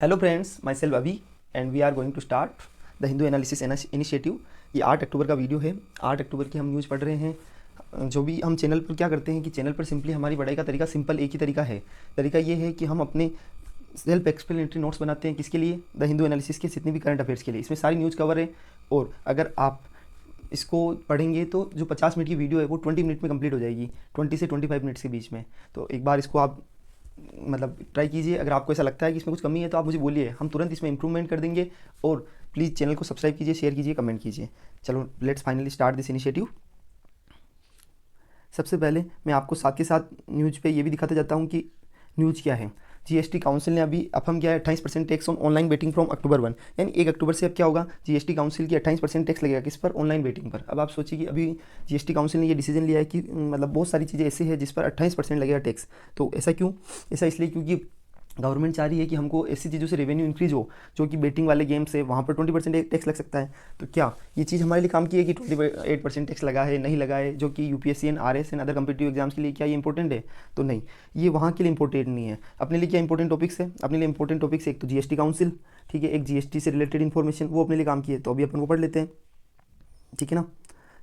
Hello friends, myself Abhi and we are going to start the Hindu analysis initiative. ये 8 अक्टूबर का video है। 8 अक्टूबर की हम न्यूज़ पढ़ रहे हैं। जो भी हम चैनल पर क्या करते हैं कि चैनल पर सिंपली हमारी पढ़ाई का तरीका सिंपल एक ही तरीका है। तरीका ये है कि हम अपने सेल्फ एक्सप्लेनेटरी नोट्स बनाते हैं। किसके लिए? द हिंदू एनालिसिस के जितने भी करंट अफेयर्स के लिए। इसमें सारी न्यूज़ कवर है और अगर आप इसको पढ़ेंगे तो जो 50 मिनट की वीडियो है वो 20 मिनट में कंप्लीट हो जाएगी, 20 से 25 मिनट्स के बीच में। तो एक बार इसको आप ट्राई कीजिए। अगर आपको ऐसा लगता है कि इसमें कुछ कमी है तो आप मुझे बोलिए, हम तुरंत इसमें इंप्रूवमेंट कर देंगे। और प्लीज़ चैनल को सब्सक्राइब कीजिए, शेयर कीजिए, कमेंट कीजिए। चलो let's finally start this initiative. सबसे पहले मैं आपको साथ के साथ न्यूज़ पे ये भी दिखाता जाता हूँ कि न्यूज़ क्या है। जीएसटी काउंसिल ने अभी अब हम क्या है 28% tax on online betting from October 1, यानी 1 अक्टूबर से अब क्या होगा, जीएसटी काउंसिल की 28% टैक्स लगेगा किस पर? ऑनलाइन बेटिंग पर। अब आप सोचिए कि अभी जीएसटी काउंसिल ने ये डिसीजन लिया है कि बहुत सारी चीज़ें ऐसी है जिस पर 28% लगेगा टैक्स। तो ऐसा क्यों? ऐसा इसलिए क्योंकि गवर्नमेंट चाह रही है कि हमको ऐसी चीज़ों से रेवेन्यू इंक्रीज हो जो कि बेटिंग वाले गेम्स है, वहाँ पर 20% टैक्स लग सकता है। तो क्या ये चीज़ हमारे लिए काम की है कि 28% टैक्स लगा है, नहीं लगा है, जो कि UPSC and RS and other competitive exams के लिए क्या ये इंपॉर्टेंट है? तो नहीं, ये वहाँ के लिए इंपॉर्टेंट नहीं है। अपने लिए क्या इंपॉर्टेंट टॉपिक्स है? अपने लिए इंपॉर्टेंट टॉपिक्स एक तो जीएसटी काउंसिल, ठीक है, एक जीएसटी से रिलेटेड इन्फॉर्मेशन, वो अपने लिए काम की है। तो अभी अपन को पढ़ लेते हैं, ठीक है ना।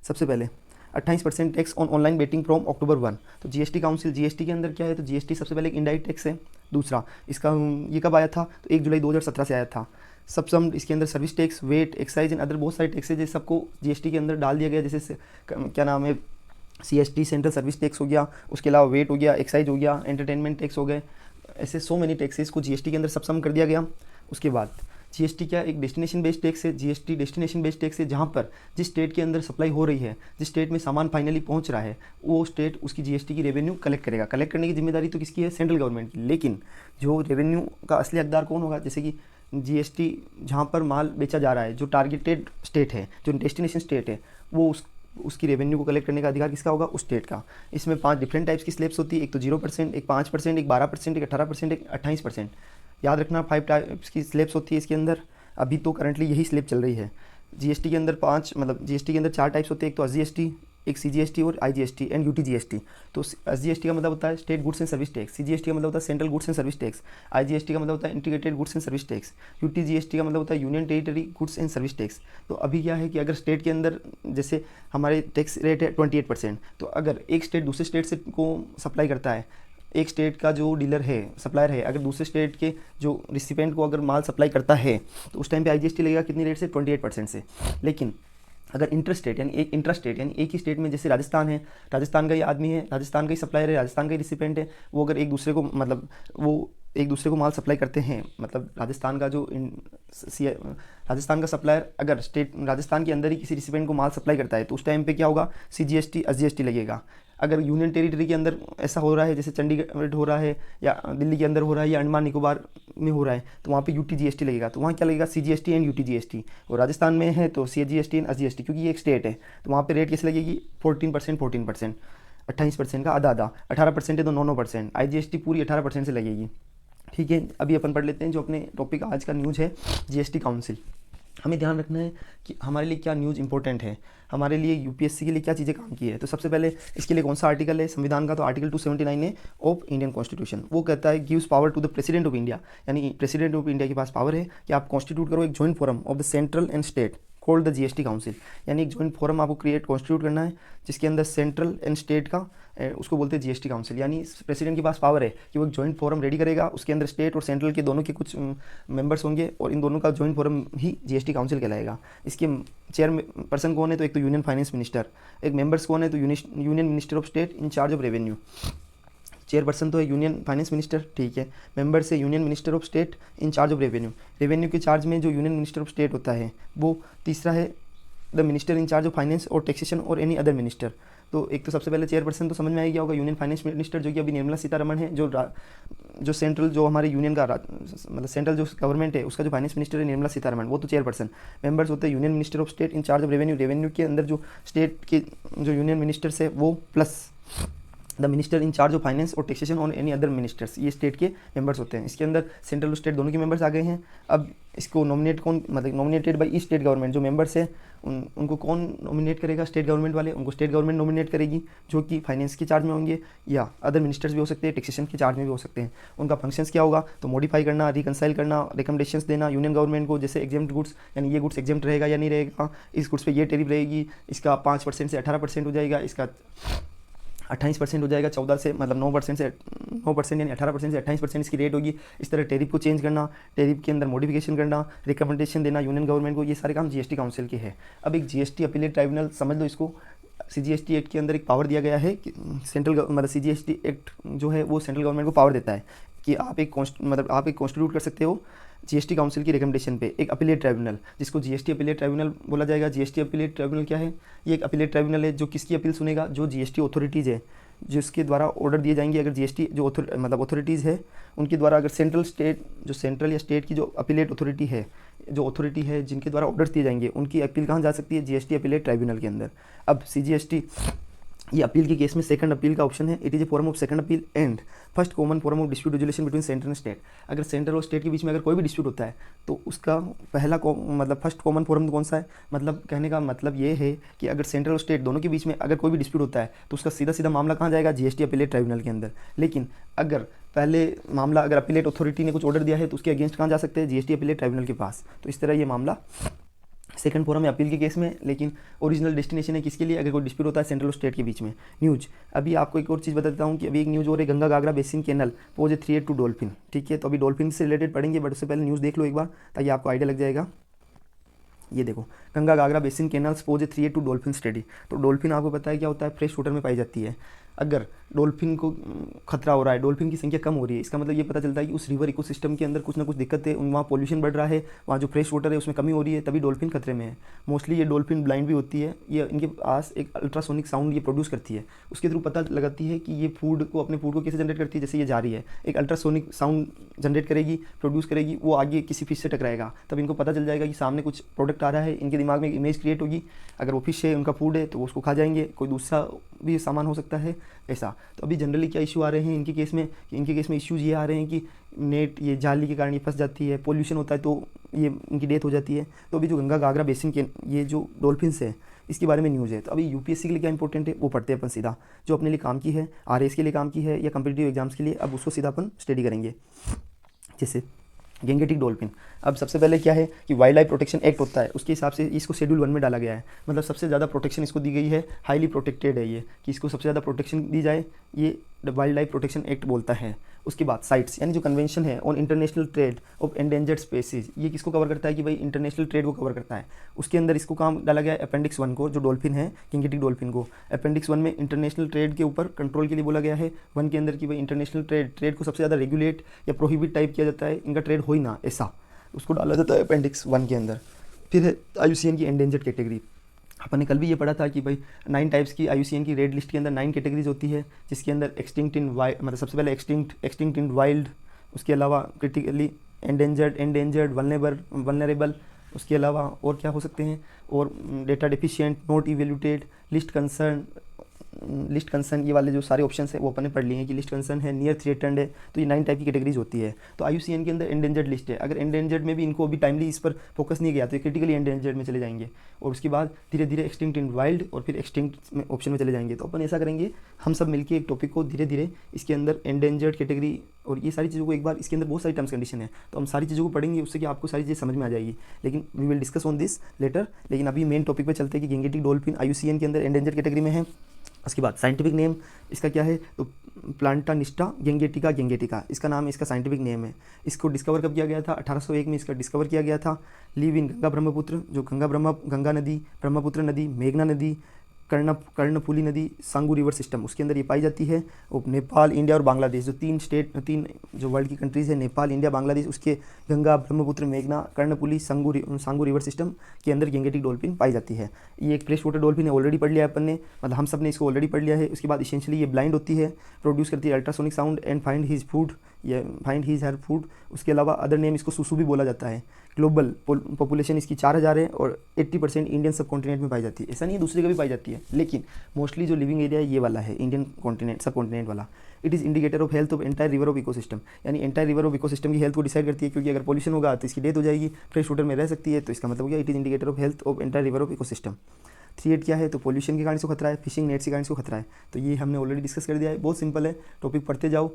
सबसे पहले 28% tax on online betting from October 1। तो जीएसटी काउंसिल, जीएसटी के अंदर क्या है? तो जीएसटी सबसे पहले एक इंडायरेक्ट टैक्स है। दूसरा इसका ये कब आया था? तो 1 जुलाई 2017 से आया था। सब इसके अंदर service tax, VAT, excise and other बहुत सारे टैक्सेज है, सबको जीएसटी के अंदर डाल दिया गया। जैसे क्या नाम है, सीएसटी सेंट्रल सर्विस टैक्स हो गया, उसके अलावा वेट हो गया, एक्साइज हो गया, एंटरटेनमेंट टैक्स हो गए, ऐसे सो मेनी टैक्सेस को जीएसटी के अंदर सब सम कर दिया गया। उसके बाद जीएसटी क्या एक डेस्टिनेशन बेस्ड टैक्स है। जीएसटी डेस्टिनेशन बेस्ड टैक्स है जहाँ पर जिस स्टेट के अंदर सप्लाई हो रही है, जिस स्टेट में सामान फाइनली पहुँच रहा है, वो स्टेट उसकी जीएसटी की रेवेन्यू कलेक्ट करेगा। कलेक्ट करने की जिम्मेदारी तो किसकी है? सेंट्रल गवर्नमेंट की। लेकिन जो रेवेन्यू का असली हकदार कौन होगा? जैसे कि जीएसटी जहाँ पर माल बेचा जा रहा है, जो टारगेटेड स्टेट है, जो डेस्टिनेशन स्टेट है, वो उसकी रेवेन्यू को कलेक्ट करने का अधिकार किसका होगा? उस स्टेट का। इसमें 5 डिफरेंट टाइप्स की स्लैब्स होती है। एक तो 0%, एक 5%, एक 12%, एक 18%, एक 28%। याद रखना 5 टाइप्स की स्लैब्स होती है इसके अंदर। अभी तो करंटली यही स्लैब चल रही है। जीएसटी के अंदर जीएसटी के अंदर 4 टाइप्स होते हैं। एक तो एसजीएसटी, एक सीजीएसटी और आईजीएसटी एंड यूटीजीएसटी। तो एसजीएसटी का मतलब होता है state goods and service tax, CGST का मतलब होता है central goods and service tax, IGST का मतलब होता है integrated goods and service tax, UTGST का मतलब होता है union territory goods and service tax. तो अभी क्या है कि अगर स्टेट के अंदर जैसे हमारे टैक्स रेट है 28%, तो अगर एक स्टेट दूसरे स्टेट से को सप्लाई करता है, एक स्टेट का जो डीलर है, सप्लायर है, अगर दूसरे स्टेट के जो रिसिपेंट को अगर माल सप्लाई करता है, तो उस टाइम पे आईजीएसटी लगेगा कितनी रेट से? 28% से। लेकिन अगर इंटर स्टेट यानी एक ही स्टेट में, जैसे राजस्थान है, राजस्थान का ही आदमी है, राजस्थान का ही सप्लायर है, राजस्थान का ही रिसिपेंट है, वो अगर एक दूसरे को वो एक दूसरे को माल सप्लाई करते हैं, राजस्थान का राजस्थान का सप्लायर अगर स्टेट राजस्थान के अंदर ही किसी रिसिपेंट को माल सप्लाई करता है, तो उस टाइम पे क्या होगा? सीजीएसटी एसजीएसटी लगेगा। अगर यूनियन टेरिटरी के अंदर ऐसा हो रहा है, जैसे चंडीगढ़ हो रहा है या दिल्ली के अंदर हो रहा है या अंडमान निकोबार में हो रहा है, तो वहाँ पे यूटीजीएसटी लगेगा। तो वहाँ क्या लगेगा? CGST and UTGST. और राजस्थान में है तो सीजीएसटी एंड एसजीएसटी, क्योंकि ये एक स्टेट है। तो वहाँ पे रेट कैसे लगेगी? 14%, 28% का आधा आधा, 18% है तो 9%। आईजीएसटी पूरी 18% से लगेगी, ठीक है। अभी अपन पढ़ लेते हैं जो अपने टॉपिक आज का न्यूज़ है, जीएसटी काउंसिल। हमें ध्यान रखना है कि हमारे लिए क्या न्यूज़ इंपॉर्टेंट है, हमारे लिए यूपीएससी के लिए क्या चीज़ें काम की है। तो सबसे पहले इसके लिए कौन सा आर्टिकल है संविधान का? तो आर्टिकल 279 है ऑफ इंडियन कॉन्स्टिट्यूशन। वो कहता है gives power to the president of India, यानी प्रेसिडेंट ऑफ इंडिया के पास पावर है कि आप कॉन्स्टिट्यूट करो एक joint forum of the central and state called the GST council. यानी एक जॉइंट फोरम आपको कॉन्स्टिट्यूट करना है जिसके अंदर सेंट्रल एंड स्टेट का, उसको बोलते हैं जीएसटी काउंसिल। यानी प्रेसिडेंट के पास पावर है कि वो एक जॉइंट फोरम रेडी करेगा, उसके अंदर स्टेट और सेंट्रल के दोनों के कुछ मेंबर्स होंगे और इन दोनों का जॉइंट फोरम ही जीएसटी काउंसिल कहलाएगा। इसके चेयरपर्सन कौन है? तो एक तो यूनियन फाइनेंस मिनिस्टर। एक मेंबर्स कौन है? तो union minister of state in charge of revenue. Chairperson तो है यूनियन फाइनेंस मिनिस्टर, ठीक है। मेंबर से union minister of state in charge of revenue. Revenue के चार्ज में जो यूनियन मिनिस्टर ऑफ स्टेट होता है वो। तीसरा है the minister in charge of finance और टैक्सेशन और एनी अदर मिनिस्टर। तो एक तो सबसे पहले चेयरपर्सन तो समझ में आ गया होगा, यूनियन फाइनेंस मिनिस्टर, जो कि अभी निर्मला सीतारमण है। जो सेंट्रल, जो हमारे यूनियन का सेंट्रल जो गवर्नमेंट है उसका जो फाइनेंस मिनिस्टर है निर्मला सीतारमण, वो तो चेयरपर्सन। मेंबर्स होते हैं union minister of state in charge of revenue. Revenue के अंदर जो स्टेट के जो यूनियन मिनिस्टर्स है वो, plus the minister in charge of finance और taxation on any other ministers, ये स्टेट के मेंबर्स होते हैं। इसके अंदर सेंट्रल और स्टेट दोनों के मेंबर्स आ गए हैं। अब इसको नॉमिनेट कौन, मतलब nominated by each state government, जो मेंबर्स है उनको कौन नॉमिनेट करेगा, स्टेट गवर्नमेंट वाले, उनको स्टेट गवर्नमेंट नॉमिनेट करेगी, जो कि फाइनेंस के चार्ज में होंगे, या अदर मिनिस्टर्स भी हो सकते हैं, टैक्सेशन के चार्ज में भी हो सकते हैं। उनका फंक्शंस क्या होगा, तो मॉडिफाई करना, रिकनसाइल करना, रिकमेंडेशंस देना यूनियन गवर्नमेंट को, जैसे एग्जेम्प्ट गुड्स, यानी ये गुड्स एग्जेम्प्ट रहेगा या नहीं रहेगा, इस गुड्स पे ये टैरिफ रहेगी, इसका 5% से 18% हो जाएगा, इसका 28% हो जाएगा, 14 से मतलब 9% से 9% यानी 18% से 28% इसकी रेट होगी। इस तरह टैरिफ को चेंज करना, टैरिफ के अंदर मॉडिफिकेशन करना, रिकमेंडेशन देना यूनियन गवर्नमेंट को, ये सारे काम जीएसटी काउंसिल के हैं। अब एक जीएसटी अपीलेट ट्राइब्यूनल समझ लो इसको, सीजीएसटी एक्ट के अंदर एक पावर दिया गया है कि सेंट्रल मतलब सीजीएसटी एक्ट जो है वो सेंट्रल गवर्नमेंट को पावर देता है कि आप एक कॉन्स्टिट्यूट कर सकते हो जीएसटी काउंसिल की रिकमेंडेशन पे एक अपीलेट ट्राइब्यूनल, जिसको जीएसटी अपीलेट ट्राइब्यूनल बोला जाएगा। जीएसटी अपीलेट ट्राइब्यूनल क्या है, ये एक अपीलेट ट्राइब्यूनल है जो किसकी अपील सुनेगा, जो जीएसटी अथॉरिटीज़ है जिसके द्वारा ऑर्डर दिए जाएंगे। अगर जीएसटी जो मतलब अथॉरिटीज़ है उनके द्वारा, अगर सेंट्रल या स्टेट की जो अपीलेट अथॉरिटी है, जिनके द्वारा ऑर्डर्स दिए जाएंगे, उनकी अपील कहाँ जा सकती है, जीएसटी अपीलेट ट्राइब्यूनल के अंदर। अब सीजीएसटी ये अपील के केस में सेकंड अपील का ऑप्शन है, it is a form of second appeal and first common form of dispute resolution between centre and state. अगर सेंटर और स्टेट के बीच में अगर कोई भी डिस्प्यूट होता है तो उसका पहला मतलब फर्स्ट कॉमन फॉर्म कौन सा है, मतलब कहने का मतलब ये है कि अगर सेंटर और स्टेट दोनों के बीच में अगर कोई भी डिस्प्यूट होता है तो उसका सीधा सीधा मामला कहाँ जाएगा, जीएसटी अपीलेट ट्राइब्यूनल के अंदर। लेकिन अगर पहले मामला अगर अपीलेट अथॉरिटी ने कुछ ऑर्डर दिया है तो उसके अगेंस्ट कहाँ जा सकते हैं, जीएसटी अपीलेट ट्राइब्यूनल के पास। तो इस तरह ये मामला सेकंड फोरम है अपील के केस में, लेकिन ओरिजिनल डेस्टिनेशन है किसके लिए, अगर कोई डिस्प्यूट होता है सेंट्रल और स्टेट के बीच में। न्यूज, अभी आपको एक और चीज़ बता देता हूँ कि अभी एक न्यूज़ हो रही है, Ganga Ghaghara basin canal pose a threat to dolphin. ठीक है, तो अभी डॉल्फिन से रिलेटेड पढ़ेंगे, बट उससे पहले न्यूज़ देख लो एक बार ताकि आपको आइडिया लग जाएगा। ये देखो, Ganga Ghaghara basin canals pose a threat to dolphin study. तो डॉल्फिन आपको पता है क्या होता है, फ्रेश वाटर में पाई जाती है। अगर डॉल्फिन को खतरा हो रहा है, डॉल्फिन की संख्या कम हो रही है, इसका मतलब ये पता चलता है कि उस रिवर इकोसिस्टम के अंदर कुछ ना कुछ दिक्कत है, वहाँ पोल्यूशन बढ़ रहा है, वहाँ जो फ्रेश वाटर है उसमें कमी हो रही है, तभी डॉल्फिन खतरे में है। मोस्टली ये डॉल्फिन ब्लाइंड भी होती है, ये इनके पास एक अल्ट्रासोनिक साउंड ये प्रोड्यूस करती है, उसके थ्रू पता लगाती है कि ये अपने फूड को कैसे जनरेट करती है। जैसे ये जा रही है, एक अल्ट्रासोनिक साउंड जनरेट करेगी, प्रोड्यूस करेगी, वो आगे किसी फिश से टकराएगा, तब इनको पता चल जाएगा कि सामने कुछ प्रोडक्ट आ रहा है। इनके दिमाग में एक इमेज क्रिएट होगी, अगर वो फिश है, उनका फूड है, तो वो उसको खा जाएंगे, कोई दूसरा भी सामान हो सकता है ऐसा। तो अभी जनरली क्या इशू आ रहे हैं इनके केस में, इश्यूज़ ये आ रहे हैं कि नेट, ये जाली के कारण ये फंस जाती है, पोल्यूशन होता है तो ये इनकी डेथ हो जाती है। तो अभी जो गंगा घाघरा बेसिन के ये जो डॉल्फिन्स है इसके बारे में न्यूज़ है। तो अभी यूपीएससी के लिए क्या इंपॉर्टेंट है वो पढ़ते हैं अपन सीधा, जो अपने लिए काम की है, आरएस के लिए काम की है या कम्पिटिटिव एग्जाम्स के लिए, अब उसको सीधा अपन स्टडी करेंगे। जैसे गैंगेटिक डॉल्फिन, अब सबसे पहले क्या है कि वाइल्ड लाइफ प्रोटेक्शन एक्ट होता है, उसके हिसाब से इसको शेड्यूल 1 में डाला गया है। मतलब सबसे ज़्यादा प्रोटेक्शन इसको दी गई है, हाईली प्रोटेक्टेड है ये, कि इसको सबसे ज़्यादा प्रोटेक्शन दी जाए, ये वाइल्ड लाइफ प्रोटेक्शन एक्ट बोलता है। उसके बाद साइट्स, यानी जो कन्वेंशन है on international trade off endangered species, ये किसको कवर करता है कि भाई इंटरनेशनल ट्रेड को कवर करता है। उसके अंदर इसको काम डाला गया है अपेंडिक्स 1 को, जो डॉल्फिन है गैंगेटिक डॉल्फिन को, अपेंडिक्स 1 में इंटरनेशनल ट्रेड के ऊपर कंट्रोल के लिए बोला गया है। 1 के अंदर कि भाई इंटरनेशनल ट्रेड को सबसे ज़्यादा रेगुलेट या प्रोहिबिट टाइप किया जाता है, इनका ट्रेड हो ही ना ऐसा, उसको डाला जाता है अपेंडिक्स 1 के अंदर। फिर है IUCN की एंडेंजर्ड कैटेगरी, अपन ने कल भी ये पढ़ा था कि भाई 9 टाइप्स की IUCN की रेड लिस्ट के अंदर 9 कैटेगरीज होती है, जिसके अंदर एक्सटिंक्ट इन वाइल्ड, मतलब सबसे पहले एक्सटिंक्ट इन वाइल्ड, उसके अलावा क्रिटिकली एंडेंजर्ड, वल्नरेबल, उसके अलावा और क्या हो सकते हैं, और data deficient, not evaluated, list concern, ये वाले जो सारे ऑप्शन है वो अपन ने पढ़ लिए हैं कि लिस्ट कंसर्न है, नियर थ्रेटन्ड है। तो ये 9 टाइप की कैटेगरीज होती है। तो IUCN के अंदर एंडेंजर्ड लिस्ट है, अगर एंडेंजर्ड में भी इनको अभी टाइमली इस पर फोकस नहीं गया तो ये क्रिटिकली एंडेंजर्ड में चले जाएंगे, और उसके बाद धीरे धीरे एक्सटिंक्ट इन वाइल्ड और फिर एक्सटिंक्ट में ऑप्शन में चले जाएंगे। तो अपन ऐसा करेंगे, हम सब मिलकर एक टॉपिक को धीरे धीरे इसके अंदर एंडेंजर्ड कैटेगरी और ये सारी चीज़ों को एक बार, इसके अंदर बहुत सारी टर्म्स कंडीशन है, तो हम सारी चीज़ों को पढ़ेंगे, उससे कि आपको सारी चीज़ें समझ में आ जाएगी। लेकिन we will discuss on this later. लेकिन अभी मेन टॉपिक पे चलते हैं कि गैंगेटिक डॉल्फिन IUCN के अंदर एंडेंजर्ड कैटेगरी में है। उसके बाद साइंटिफिक नेम इसका क्या है, तो प्लांटानिस्टा गैंगेटिका इसका नाम है, इसका साइंटिफिक नेम है। इसको डिस्कवर कब किया गया था, 1801 में इसका डिस्कवर किया गया था। लिव इन गंगा ब्रह्मपुत्र, जो गंगा नदी, ब्रह्मपुत्र नदी, मेघना नदी, कर्णफुली नदी, सांगू रिवर सिस्टम, उसके अंदर ये पाई जाती है। और नेपाल, इंडिया और बांग्लादेश, जो 3 जो वर्ल्ड की कंट्रीज़ है, नेपाल, इंडिया, बांग्लादेश, उसके गंगा, ब्रह्मपुत्र, मेघना, कर्णफुली, सांगू रिवर सिस्टम के अंदर गैंगेटिक डॉल्फिन पाई जाती है। ये एक फ्रेश वाटर डॉल्फिन है, ऑलरेडी पढ़ लिया है अपन ने, मतलब हम सब ने इसको ऑलरेडी पढ़ लिया है। उसके बाद इसेंशियली ये ब्लाइंड होती है, प्रोड्यूस करती है ultrasonic sound and find his food ये फाइंड हीज हर फूड। उसके अलावा अदर नेम इसको सुसु भी बोला जाता है। ग्लोबल पॉपुलेशन इसकी 4000 है और 80% इंडियन सब कॉन्टिनेंट में पाई जाती है। ऐसा नहीं है दूसरी का भी पाई जाती है, लेकिन मोस्टली जो लिविंग एरिया है ये वाला है, इंडियन कॉन्टिनेंट सब कॉन्टिनेंट वाला। It is indicator of health of entire river of ecosystem, यानी एंटायर रिवर ऑफ इकोसिस्टम की हेल्थ को डिसाइड करती है, क्योंकि अगर पॉल्यूशन होगा तो इसकी डेथ हो जाएगी, फ्रेश वाटर में रह सकती है, तो इसका मतलब हो गया it is indicator of health of entire river of ecosystem. 3 क्या है, तो पॉल्यूशन के कारण इसको खतरा है, फिशिंग नेट्स के कारण इसको खतरा है। तो ये हमने ऑलरेडी डिस्कस कर दिया है, बहुत सिंपल है, टॉपिक पढ़ते जाओ।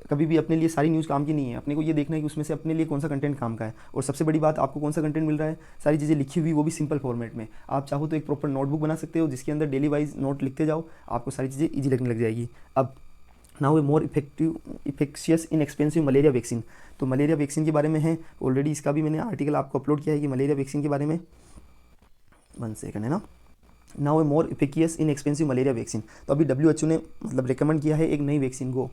कभी भी अपने लिए सारी न्यूज़ काम की नहीं है, अपने को ये देखना है कि उसमें से अपने लिए कौन सा कंटेंट काम का है, और सबसे बड़ी बात आपको कौन सा कंटेंट मिल रहा है, सारी चीज़ें लिखी हुई, वो भी सिंपल फॉर्मेट में। आप चाहो तो एक प्रॉपर नोटबुक बना सकते हो जिसके अंदर डेली वाइज नोट लिखते जाओ, आपको सारी चीज़ें ईजी लगने लग जाएगी। अब नाउ ए मोर इफेक्शियस इन एक्सपेंसिव मलेरिया वैक्सीन, तो मलेरिया वैक्सीन के बारे में है, ऑलरेडी इसका भी मैंने आर्टिकल आपको अपलोड किया है कि मलेरिया वैक्सीन के बारे में। 1 सेकंड है ना। नाउ ए मोर इफेक्शियस इन एक्सपेंसिव मलेरिया वैक्सीन, तो अभी WHO ने मतलब रिकमेंड किया है एक नई वैक्सीन को।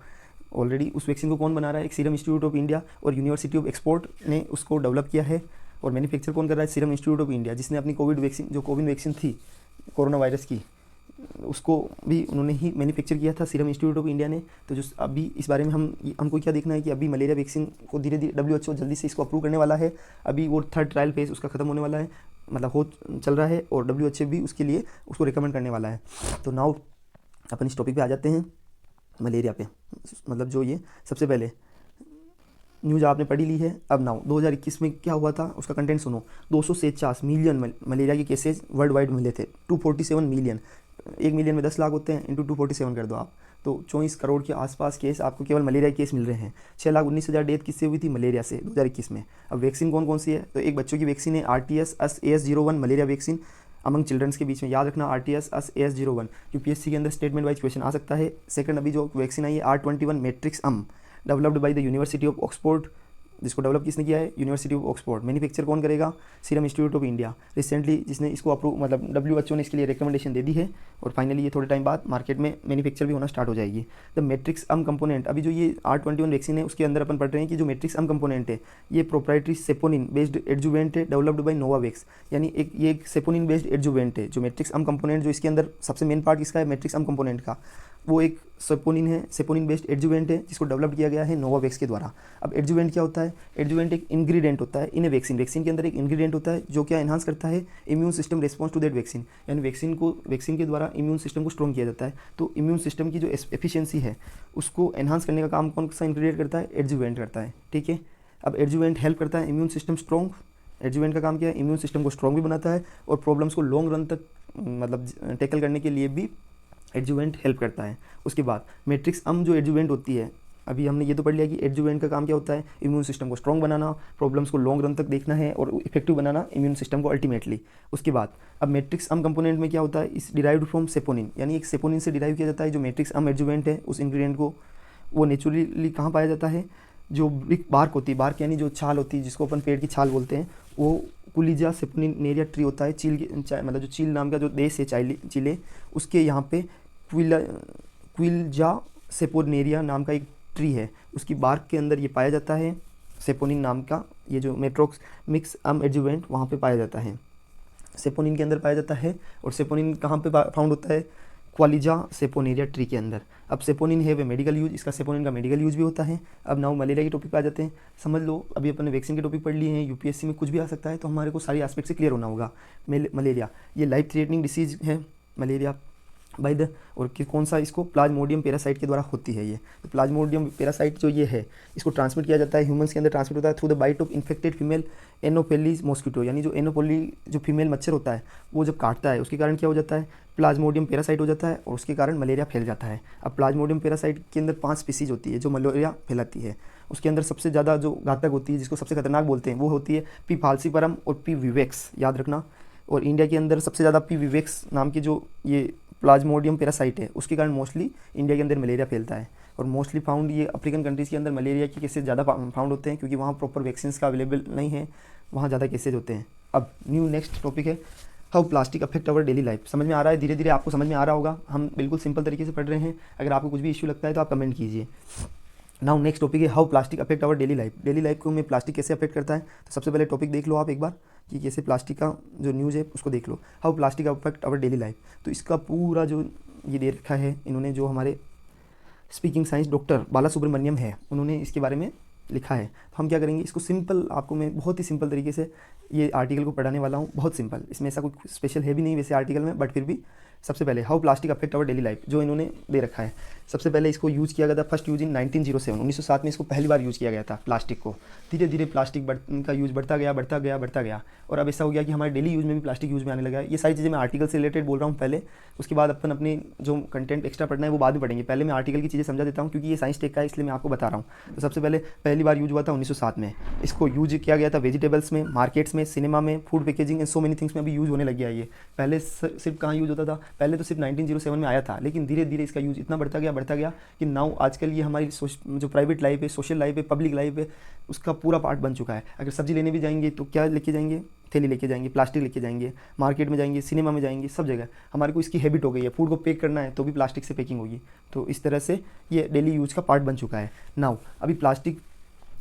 ऑलरेडी उस वैक्सीन को कौन बना रहा है, एक सीरम इंस्टीट्यूट ऑफ इंडिया और यूनिवर्सिटी ऑफ एक्सपोर्ट ने उसको डेवलप किया है, और मैन्युफैक्चर कौन कर रहा है, सीरम इंस्टीट्यूट ऑफ इंडिया, जिसने अपनी कोविड वैक्सीन, जो कोविन वैक्सीन थी कोरोना वायरस की, उसको भी उन्होंने ही मैन्युफैक्चर किया था, सीरम इंस्टीट्यूट ऑफ इंडिया ने। तो जो अभी इस बारे में हमको क्या देखना है कि अभी मलेरिया वैक्सीन को धीरे धीरे WHO जल्दी से इसको अप्रूव करने वाला है। अभी वो 3rd ट्रायल फेज उसका खत्म होने वाला है, मतलब हो चल रहा है, और WHO भी उसके लिए उसको रिकमेंड करने वाला है। तो नाउ अपन इस टॉपिक पे आ जाते हैं, मलेरिया पे। मतलब जो ये सबसे पहले न्यूज़ आपने पढ़ी ली है। अब नाउ 2021 में क्या हुआ था उसका कंटेंट सुनो। 250 मिलियन मलेरिया के केसेस वर्ल्ड वाइड मिले थे। 247 मिलियन, 1 मिलियन में 10 लाख होते हैं, इंटू 247 कर दो आप, तो 24 करोड़ के आसपास केस आपको केवल मलेरिया केस मिल रहे हैं। 6,19,000 डेथ किससे हुई थी, मलेरिया से 2021 में। अब वैक्सीन कौन कौन सी है, तो एक बच्चों की वैक्सीन है RTS-AS01 malaria vaccine among children's के बीच में, याद रखना RTS-AS01, UPSC के अंदर स्टेटमेंट वाइज क्वेश्चन आ सकता है। सेकंड अभी जो वैक्सीन आई है R21 matrix developed by the university of Oxford, जिसको डेवलप किसने किया है, यूनिवर्सिटी ऑफ ऑक्सफोर्ड। मैन्युफैक्चर कौन करेगा, serum institute of India, recently जिसने इसको अप्रूव, मतलब WHO ने इसके लिए रिकमेंडेशन दे दी है, और फाइनली ये थोड़े टाइम बाद मार्केट में मैन्युफैक्चर भी होना स्टार्ट हो जाएगी। द मैट्रिक्स कंपोनेंट, अभी जो ये R21 वैक्सीन है उसके अंदर अपन पढ़ रहे हैं कि जो मैट्रिक्स कंपोनेंट है ये प्रोप्राइटरी सेपोनिन बेस्ड एडजुवेंट है, डेवलप्ड बाय नोवावैक्स, यानी ये एक सेपोनिन बेस्ड एडजुवेंट है। जो मैट्रिक्स कंपोनेंट जो इसके अंदर सबसे मेन पार्ट किसका है, मैट्रिक्स कंपोनेंट का, वो एक सेपोनिन है, सेपोनिन बेस्ड एडजुवेंट है, जिसको डेवलप किया गया है नोवावैक्स के द्वारा। अब एडजुवेंट क्या होता है, एडजुवेंट एक इंग्रेडिएंट होता है इन ए वैक्सीन, वैक्सीन के अंदर एक इंग्रेडिएंट होता है जो क्या एनहांस करता है, immune system response to that vaccine, यानी वैक्सीन के द्वारा इम्यून सिस्टम को स्ट्रॉन्ग किया जाता है। तो इम्यून सिस्टम की जो एफिशिएंसी है उसको एनहांस करने का काम कौन सा इंग्रेडिएंट करता है, एडजुवेंट करता है, ठीक है। अब एडजुवेंट हेल्प करता है इम्यून सिस्टम स्ट्रॉन्ग, एडजुवेंट का काम क्या है, इम्यून सिस्टम को स्ट्रॉन्ग भी बनाता है, और प्रॉब्लम्स को लॉन्ग रन तक मतलब टैकल करने के लिए भी एडजुवेंट हेल्प करता है। उसके बाद मैट्रिक्स जो एडजुवेंट होती है, अभी हमने ये तो पढ़ लिया कि एडजुवेंट का काम क्या होता है, इम्यून सिस्टम को स्ट्रॉन्ग बनाना, प्रॉब्लम्स को लॉन्ग रन तक देखना है, और इफेक्टिव बनाना इम्यून सिस्टम को अल्टीमेटली। उसके बाद अब मैट्रिक्स कंपोनेंट में क्या होता है, इस डिराइव्ड फ्रॉम सेपोनिन, यानी एक सेपोनिन से डिराइव किया जाता है। जो मैट्रिक्स एडजुवेंट है उस इंग्रेडिएंट को, वो नेचुरली कहाँ पाया जाता है, जो बार्क होती है, बार्क यानी जो छाल होती है जिसको अपन पेड़ की छाल बोलते हैं, वो कुलिजा सेपोनिनेरिया ट्री होता है। मतलब जो चील नाम का जो देश है चिले, उसके यहाँ पे क्विल्जा सेपोनेरिया नाम का एक ट्री है, उसकी बार्क के अंदर ये पाया जाता है। सेपोनिन नाम का ये जो मेट्रोक्स मिक्स एडजुवेंट वहाँ पे पाया जाता है, सेपोनिन के अंदर पाया जाता है। और सेपोनिन कहाँ पे फाउंड होता है, क्वालिजा सेपोनेरिया ट्री के अंदर। अब सेपोनिन है वे मेडिकल यूज, इसका सेपोनिन का मेडिकल यूज भी होता है। अब नाउ मलेरिया के टॉपिक पे आ जाते हैं। समझ लो अभी अपन ने वैक्सीन के टॉपिक पढ़ लिए हैं, UPSC में कुछ भी आ सकता है, तो हमारे को सारी एस्पेक्ट से क्लियर होना होगा। मलेरिया ये लाइफ थ्रेटनिंग डिसीज है मलेरिया बाय द, और कौन सा, इसको प्लाज्मोडियम पैरासाइट के द्वारा होती है ये। तो प्लाज्मोडियम पैरासाइट जो ये है इसको ट्रांसमिट किया जाता है, ह्यूमंस के अंदर ट्रांसमिट होता है through the bite of infected female anopheles mosquito, यानी जो एनोफोली जो फीमेल मच्छर होता है वो जब काटता है उसके कारण क्या हो जाता है, प्लाज्मोडियम पैरासाइट हो जाता है, और उसके कारण मलेरिया फैल जाता है। अब प्लाज्मोडियम पैरासाइट के अंदर 5 स्पीसीज होती है जो मलेरिया फैलाती है। उसके अंदर सबसे ज़्यादा जो घातक होती है, जिसको सबसे खतरनाक बोलते हैं, वो होती है पी फाल्सीपरम और पी विवेक्स, याद रखना। और इंडिया के अंदर सबसे ज़्यादा पी विवेक्स नाम की जो ये प्लाज्मोडियम पैरासाइट है उसके कारण मोस्टली इंडिया के अंदर मलेरिया फैलता है। और मोस्टली फाउंड ये अफ्रीकन कंट्रीज़ के अंदर मलेरिया के केसेस ज़्यादा फाउंड होते हैं, क्योंकि वहाँ प्रॉपर वैक्सीन का अवेलेबल नहीं है, वहाँ ज़्यादा केसेज होते हैं। अब नेक्स्ट टॉपिक है how plastic affect our daily life. समझ में आ रहा है, धीरे धीरे आपको समझ में आ रहा होगा, हम बिल्कुल सिंपल तरीके से पढ़ रहे हैं। अगर आपको कुछ भी इश्यू लगता है तो आप कमेंट कीजिए। नाउ नेक्स्ट टॉपिक है how plastic affect our daily life. Daily life को में प्लास्टिक कैसे अफेक्ट करता है, तो सबसे पहले टॉपिक देख लो आप एक बार कि कैसे प्लास्टिक का जो न्यूज़ है उसको देख लो, how plastic affect our daily life. तो इसका पूरा जो ये दे रखा है इन्होंने, जो हमारे स्पीकिंग साइंस डॉक्टर बाला सुब्रमण्यम है, उन्होंने इसके बारे में लिखा है। तो हम क्या करेंगे, इसको सिंपल आपको मैं बहुत ही सिंपल तरीके से ये आर्टिकल को पढ़ाने वाला हूँ, बहुत सिंपल, इसमें ऐसा कुछ स्पेशल है भी नहीं वैसे आर्टिकल में, बट फिर भी सबसे पहले how plastic affect our daily life जो इन्होंने दे रखा है। सबसे पहले इसको यूज़ किया गया था फर्स्ट यूज इन 1907, 1907 में इसको पहली बार यूज़ किया गया था प्लास्टिक को। धीरे धीरे प्लास्टिक का यूज़ बढ़ता गया और अब ऐसा हो गया कि हमारे डेली यूज़ में भी प्लास्टिक यूज़ में आने लगा है। ये सारी चीज़ें मैं आर्टिकल से रिलेटेड बोल रहा हूँ पहले, उसके बाद अपन अपने जो कंटेंट एक्स्ट्रा पढ़ना है वो बाद में पढ़ेंगे। पहले मैं आर्टिकल की चीज़ें समझा देता हूँ क्योंकि ये साइंस टेक का है, इसलिए मैं आपको बता रहा हूँ। तो सबसे पहले पहली बार यूज हुआ था 1907 में। इसको यूज किया गया था वेजिटेबल्स में, मार्केट्स में, सिनेमा में, food packaging and so many things में अभी यूज़ होने लग गया है ये। पहले सिर्फ कहाँ यूज़ होता था, पहले तो सिर्फ 1907 में आया था, लेकिन धीरे धीरे इसका यूज़ इतना बढ़ता गया कि नाउ आजकल ये हमारी जो प्राइवेट लाइफ है, सोशल लाइफ है, पब्लिक लाइफ है, उसका पूरा पार्ट बन चुका है। अगर सब्जी लेने भी जाएंगे तो क्या लेके जाएंगे, थैली लेके जाएंगे, प्लास्टिक लेके जाएंगे, मार्केट में जाएंगे, सिनेमा में जाएंगे, सब जगह हमारे को इसकी हैबिट हो गई है। फूड को पैक करना है तो भी प्लास्टिक से पैकिंग होगी। तो इस तरह से ये डेली यूज़ का पार्ट बन चुका है। नाउ अभी प्लास्टिक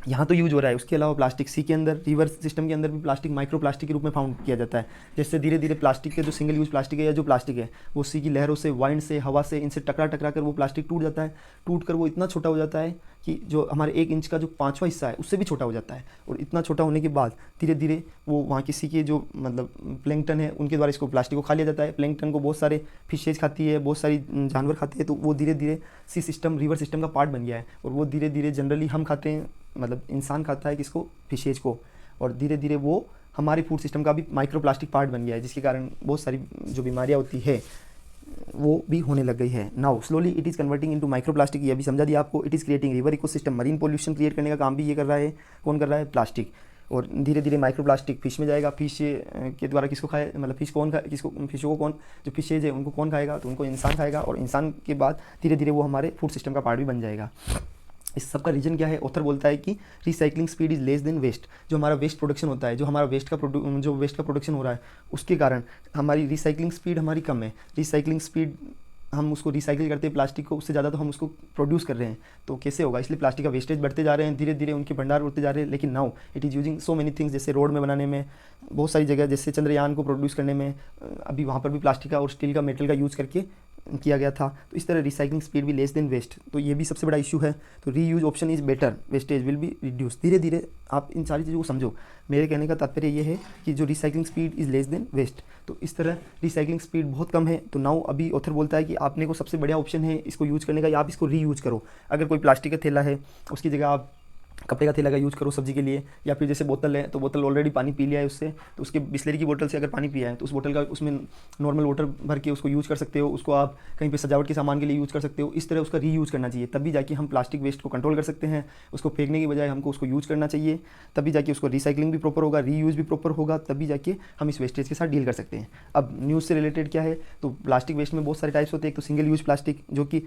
यहाँ तो यूज हो रहा है, उसके अलावा प्लास्टिक सी के अंदर, रिवर सिस्टम के अंदर भी प्लास्टिक माइक्रो प्लास्टिक के रूप में फाउंड किया जाता है। जैसे धीरे धीरे प्लास्टिक के जो सिंगल यूज प्लास्टिक है या जो प्लास्टिक है वो सी की लहरों से, वाइंड से, हवा से, इनसे टकरा कर वो प्लास्टिक टूट जाता है। टूट कर वो इतना छोटा हो जाता है कि जो हमारे 1 इंच का जो 5वां हिस्सा है उससे भी छोटा हो जाता है। और इतना छोटा होने के बाद धीरे धीरे वो वहाँ किसी के जो मतलब प्लैंकटन है उनके द्वारा इसको प्लास्टिक को खा लिया जाता है। प्लैंकटन को बहुत सारे फिशेज खाती है, बहुत सारी जानवर खाते हैं, तो वो धीरे धीरे सी सिस्टम, रिवर सिस्टम का पार्ट बन गया है। और वो धीरे धीरे जनरली हम खाते हैं, मतलब इंसान खाता है किसको, फिशेज को, और धीरे धीरे वो हमारे फूड सिस्टम का भी माइक्रो प्लास्टिक पार्ट बन गया है, जिसके कारण बहुत सारी जो बीमारियाँ होती है वो भी होने लग गई है। Now slowly it is converting into micro plastic, ये अभी समझा दिया आपको। It is creating river ecosystem, marine pollution create करने का काम भी ये कर रहा है। कौन कर रहा है, प्लास्टिक। और धीरे धीरे माइक्रो प्लास्टिक फिश में जाएगा, फिश के द्वारा किसको खाए, मतलब फिश कौन खा, किसको, फिशों को कौन, जो फिशेज है उनको कौन खाएगा, तो उनको इंसान खाएगा। और इंसान के बाद धीरे धीरे वो हमारे फूड सिस्टम का पार्ट भी बन जाएगा। इस सब का रीजन क्या है, ऑथर बोलता है कि recycling speed is less than waste. जो हमारा वेस्ट प्रोडक्शन होता है, जो हमारा वेस्ट का प्रोडक्शन हो रहा है, उसके कारण हमारी रिसाइकलिंग स्पीड हमारी कम है। रिसाइकलिंग स्पीड, हम उसको रिसाइकिल करते हैं प्लास्टिक को, उससे ज़्यादा तो हम उसको प्रोड्यूस कर रहे हैं, तो कैसे होगा। इसलिए प्लास्टिक का वेस्टेज बढ़ते जा रहे हैं, धीरे धीरे उनके भंडार उठते जा रहे हैं। लेकिन now it is using so many things, जैसे रोड में बनाने में, बहुत सारी जगह, जैसे चंद्रयान को प्रोड्यूस करने में, अभी वहाँ पर भी प्लास्टिक का और स्टील का, मेटल का यूज़ करके किया गया था। तो इस तरह रिसाइकलिंग स्पीड भी लेस देन वेस्ट, तो ये भी सबसे बड़ा इशू है। तो reuse option is better, wastage will be reduce. धीरे धीरे आप इन सारी चीज़ों को समझो। मेरे कहने का तात्पर्य ये है कि जो recycling speed is less than waste, तो इस तरह रिसाइकलिंग स्पीड बहुत कम है। तो नाउ अभी ऑथर बोलता है कि आपने को सबसे बढ़िया ऑप्शन है इसको यूज़ करने का, या आप इसको रीयूज़ करो। अगर कोई प्लास्टिक का थैला है उसकी जगह आप कपड़े का थैला का यूज़ करो सब्जी के लिए, या फिर जैसे बोतल है तो बोतल ऑलरेडी पानी पी लिया है उससे, तो उसके बिस्लरी की बोतल से अगर पानी पिया है तो उस बोतल का उसमें नॉर्मल वाटर भर के उसको यूज़ कर सकते हो। उसको आप कहीं पे सजावट के सामान के लिए यूज़ कर सकते हो। इस तरह उसका रीयूज़ करना चाहिए, तभी जाके हम प्लास्टिक वेस्ट को कंट्रोल कर सकते हैं। उसको फेंकने की बजाय हमको उसको यूज़ करना चाहिए, तभी जाके उसको रिसाइकलिंग भी प्रॉपर होगा, रीयूज़ भी प्रॉपर होगा, तभी जाके हम इस वेस्टेज के साथ डील कर सकते हैं। अब न्यूज़ से रिलेटेड क्या है, तो प्लास्टिक वेस्ट में बहुत सारे टाइप्स होते हैं। एक तो सिंगल यूज़ प्लास्टिक, जो कि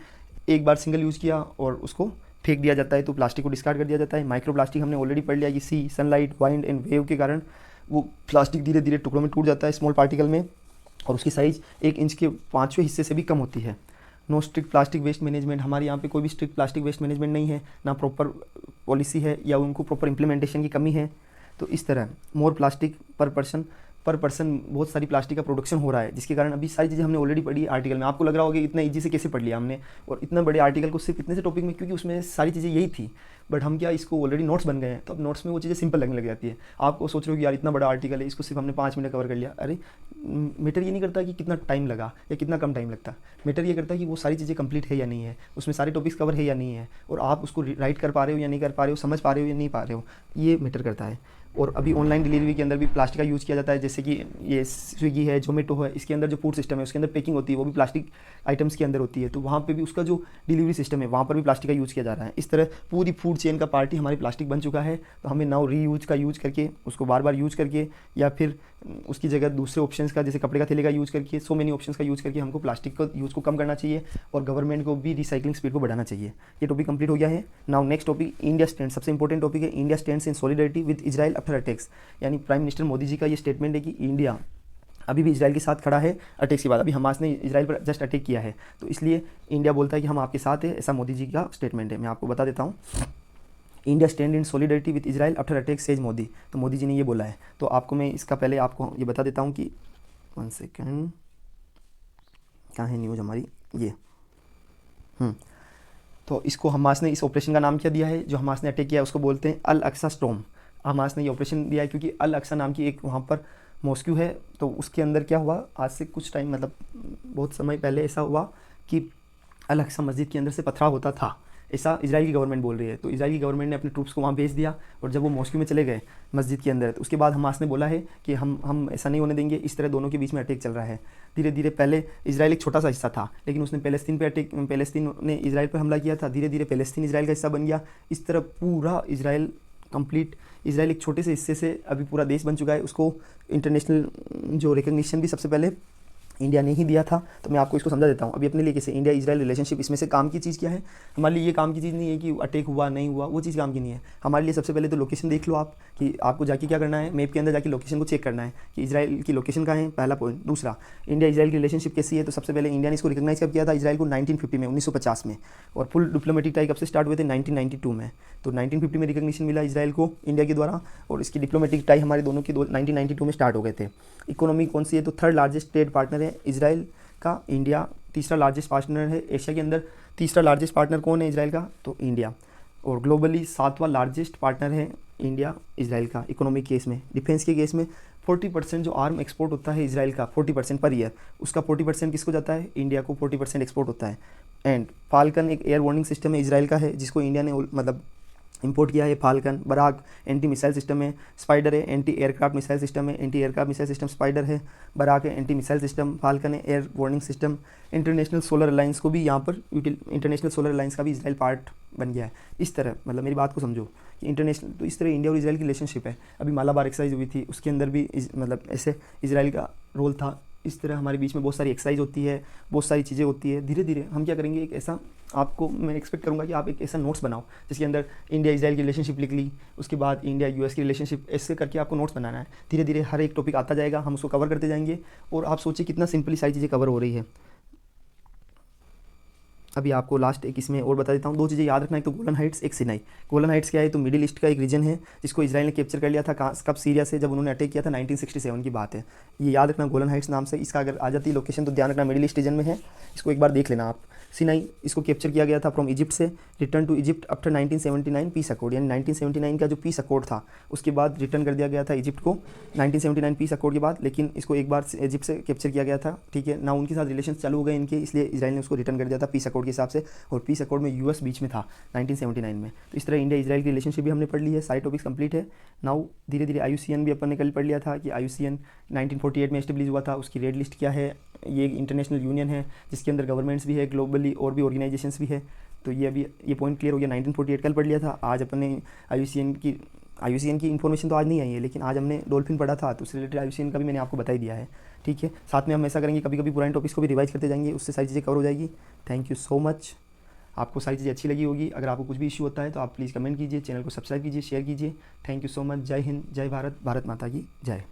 एक बार सिंगल यूज़ किया और उसको फेंक दिया जाता है, तो प्लास्टिक को डिस्कार्ड कर दिया जाता है। माइक्रो प्लास्टिक हमने ऑलरेडी पढ़ लिया कि सी, सनलाइट, वाइंड एंड वेव के कारण वो प्लास्टिक धीरे धीरे टुकड़ों में टूट जाता है, स्मॉल पार्टिकल में, और उसकी साइज़ 1 इंच के 5वें हिस्से से भी कम होती है। No strict plastic waste management, हमारे यहाँ पे कोई भी स्ट्रिक्ट प्लास्टिक वेस्ट मैनेजमेंट नहीं है, ना प्रॉपर पॉलिसी है, या उनको प्रॉपर इंप्लीमेंटेशन की कमी है। तो इस तरह मोर प्लास्टिक पर पर्सन बहुत सारी प्लास्टिक का प्रोडक्शन हो रहा है, जिसके कारण अभी सारी चीज़ें हमने ऑलरेडी पढ़ी आर्टिकल में। आपको लग रहा होगा कि इतना ईजी से कैसे पढ़ लिया हमने, और इतना बड़े आर्टिकल को सिर्फ इतने से टॉपिक में, क्योंकि उसमें सारी चीज़ें यही थी। बट हम क्या, इसको ऑलरेडी नोट्स बन गए हैं, तो अब नोट्स में वो चीज़ें सिंपल लगने लग जाती है। आपको सोच रहे हो कि यार इतना बड़ा आर्टिकल है, इसको सिर्फ हमने 5 मिनट कवर कर लिया। अरे मैटर ये नहीं करता कि कितना टाइम लगा या कितना कम टाइम लगता, मैटर ये करता है कि वो सारी चीज़ें कंप्लीट है या नहीं है, उसमें सारे टॉपिक्स कवर है या नहीं है, और आप उसको राइट कर पा रहे हो या नहीं कर पा रहे हो, समझ पा रहे हो या नहीं पा रहे हो, ये मैटर करता है। और अभी ऑनलाइन डिलीवरी के अंदर भी प्लास्टिक का यूज़ किया जाता है, जैसे कि ये स्विगी है, जोमेटो है, इसके अंदर जो फूड सिस्टम है उसके अंदर पैकिंग होती है, वो भी प्लास्टिक आइटम्स के अंदर होती है। तो वहाँ पे भी उसका जो डिलीवरी सिस्टम है वहाँ पर भी प्लास्टिक का यूज़ किया जा रहा है। इस तरह पूरी फूड चेन का पार्ट ही हमारी प्लास्टिक बन चुका है। तो हमें नाउ रीयूज का यूज़ करके, उसको बार बार यूज़ करके, या फिर उसकी जगह दूसरे ऑप्शंस का, जैसे कपड़े का थैले का यूज़ करके, सो मेनी ऑप्शंस का यूज़ करके हमको प्लास्टिक का यूज़ को कम करना चाहिए, और गवर्नमेंट को भी रिसाइकलिंग स्पीड को बढ़ाना चाहिए। ये टॉपिक कंप्लीट हो गया है। Now next topic, India stand, सबसे इंपॉर्टेंट टॉपिक है। India stands in solidarity with Israel after attacks, यानी प्राइम मिनिस्टर मोदी जी का ये स्टेटमेंट है कि इंडिया अभी भी इजराइल के साथ खड़ा है अटैक्स के बाद। अभी हमास ने इजराइल पर जस्ट अटैक किया है, तो इसलिए इंडिया बोलता है कि हम आपके साथ है, ऐसा मोदी जी का स्टेटमेंट है। मैं आपको बता देता हूँ, India stand in solidarity with Israel after attack says Modi. तो मोदी जी ने ये बोला है। तो आपको मैं इसका पहले आपको ये बता देता हूँ कि 1 सेकेंड, कहाँ है न्यूज़ हमारी, ये तो इसको हमास ने, इस ऑपरेशन का नाम क्या दिया है, जो हमास ने अटैक किया है उसको बोलते हैं अल अक्सा स्टॉर्म। हमास ने ये ऑपरेशन दिया है क्योंकि अल अक्सा नाम की एक वहाँ पर मॉस्क्यू है, तो उसके अंदर क्या हुआ, आज से कुछ टाइम मतलब बहुत समय पहले ऐसा हुआ कि अल अक्सा मस्जिद के अंदर से पथराव होता था, ऐसा इजराइल की गवर्नमेंट बोल रही है। तो इजराइल की गवर्नमेंट ने अपने ट्रूप्स को वहाँ भेज दिया, और जब वो मॉस्क्यू में चले गए मस्जिद के अंदर, तो उसके बाद हमास ने बोला है कि हम ऐसा नहीं होने देंगे, इस तरह दोनों के बीच में अटैक चल रहा है। धीरे धीरे पहले इजराइल एक छोटा सा हिस्सा था, लेकिन उसने पैलेस्तीन ने इजराइल पर हमला किया था, धीरे धीरे पैलेस्तीन इजराइल का हिस्सा बन गया। इस तरह पूरा इजराइल कंप्लीट, इजराइल एक छोटे से हिस्से से अभी पूरा देश बन चुका है। उसको इंटरनेशनल जो रिकग्निशन भी सबसे पहले इंडिया ने ही दिया था। तो मैं आपको इसको समझा देता हूँ अभी अपने लिए कैसे इंडिया इजराइल रिलेशनशिप, इसमें से काम की चीज़ क्या है हमारे लिए। ये काम की चीज़ नहीं है कि अटैक हुआ नहीं हुआ, वो चीज़ काम की नहीं है हमारे लिए। सबसे पहले तो लोकेशन देख लो आप, कि आपको जाके क्या करना है, मैप के अंदर जाके लोकेशन को चेक करना है कि इजराइल की लोकेशन कहाँ है, पहला पॉइंट। दूसरा, इंडिया इजराइल की रिलेशनशिप कैसी है, तो सबसे पहले इंडिया ने इसको रिकग्नाइज कब किया था, इजराइल को 1950 में, 1950 में, और फुल डिप्लोमेटिक टाई कब से स्टार्ट हुए थे, 1992 में। तो 1950 में रिकग्निशन मिला इजराइल को इंडिया के द्वारा, और इसकी डिप्लोमेटिक टाई हमारे दोनों की 1992 में स्टार्ट हो गए थे। इकोनॉमी कौन सी है, तो थर्ड लार्जेस्ट ट्रेड पार्टनर है इजराइल का इंडिया, तीसरा लार्जेस्ट पार्टनर है एशिया के अंदर। तीसरा लार्जेस्ट पार्टनर कौन है इजराइल का, तो इंडिया। और ग्लोबली 7वां लार्जेस्ट पार्टनर है इंडिया इजराइल का इकोनॉमिक केस में। डिफेंस के केस में 40% जो आर्म एक्सपोर्ट होता है इजराइल का, 40% पर ईयर, उसका 40% किसको जाता है, इंडिया को 40% एक्सपोर्ट होता है। एंड फाल्कन एक एयर वार्निंग सिस्टम है इजराइल का है, जिसको इंडिया ने मतलब इंपोर्ट किया है। Falcon, Barak anti missile system है, स्पाइडर है एंटी एयरक्राफ्ट मिसाइल सिस्टम है, anti aircraft missile system Spider है, बराक है एंटी मिसाइल सिस्टम, फाल्कन है air warning system. International solar alliance को भी यहाँ पर इंटरनेशनल सोलर अलायंस का भी इजराइल पार्ट बन गया है। इस तरह मतलब मेरी बात को समझो कि इंटरनेशनल, तो इस तरह इंडिया और इजराइल की रिलेशनशिप है। अभी मालाबार एक्सरसाइज हुई थी, उसके अंदर भी मतलब ऐसे इजराइल का रोल था। इस तरह हमारे बीच में बहुत सारी एक्सरसाइज होती है, बहुत सारी चीज़ें होती है। धीरे धीरे हम क्या करेंगे, एक ऐसा आपको मैं एक्सपेक्ट करूंगा कि आप एक ऐसा नोट्स बनाओ जिसके अंदर इंडिया इजराइल की रिलेशनशिप लिख ली, उसके बाद इंडिया यूएस की रिलेशनशिप, ऐसे करके आपको नोट्स बनाना है। धीरे धीरे हर एक टॉपिक आता जाएगा, हम उसको कवर करते जाएंगे, और आप सोचिए कितना सिंपली सारी चीज़ें कवर हो रही है। अभी आपको लास्ट एक इसमें और बता देता हूँ, दो चीज़ें याद रखना, एक तो गोलन हाइट्स, एक सिनाई। गोलन हाइट्स क्या है, तो मिडिल ईस्ट का एक रीजन है जिसको इजराइल ने कैप्चर कर लिया था, कब, सीरिया से, जब उन्होंने अटैक किया था 1967 की बात है। ये याद रखना गोलन हाइट्स नाम से, इसका अगर आ जाती है लोकेशन तो ध्यान रखना मिडिल ईस्ट रीजन में है, इसको एक बार देख लेना आप। सिनाई, इसको कैप्चर किया गया था फ्रॉम इजिप्ट से, return to Egypt after 1979 peace accord, यानी 1979 का जो पीस अकॉर्ड था उसके बाद रिटर्न कर दिया गया था इजिप्ट को 1979 पीस अकॉर्ड के बाद। लेकिन इसको एक बार इजिप्ट से कैप्चर किया गया था, ठीक है ना, उनके साथ रिलेशन चालू हो गए इनके, इसलिए इजराइल ने उसको रिटर्न कर दिया था पीस अकॉर्ड के हिसाब से, और पीस अकॉर्ड में यूएस बीच में था 1979 में। तो इस तरह इंडिया इजराइल की रिलेशनशिप भी हमने पढ़ ली है, सारे टॉपिक्स कंप्लीट है। नाउ धीरे धीरे IUCN भी अपन ने कल पढ़ लिया था कि IUCN 1948 में एस्टेब्लिश हुआ था, उसकी रेड लिस्ट क्या है। ये एक इंटरनेशनल यूनियन है जिसके अंदर गवर्नमेंट्स भी है ग्लोबली, और भी ऑर्गेनाइजेशंस भी है। तो ये अभी ये पॉइंट क्लियर हो गया। 1948 कल पढ़ लिया था। आज अपन ने IUCN की इन्फॉर्मेशन तो आज नहीं आई है, लेकिन आज हमने डॉल्फिन पढ़ा था, तो उससे रिलेटेड IUCN का भी मैंने आपको बता ही दिया है, ठीक है। साथ में हम ऐसा करेंगे, कभी कभी पुराने टॉपिक्स को भी रिवाइज करते जाएंगे, उससे सारी चीज़ें कवर हो जाएगी। Thank you so much. आपको सारी चीज़ें अच्छी लगी होगी। अगर आपको कुछ भी इशू होता है तो आप प्लीज़ कमेंट कीजिए, चैनल को सब्सक्राइब कीजिए, शेयर कीजिए। Thank you so much. जय हिंद, जय भारत, भारत माता की जय।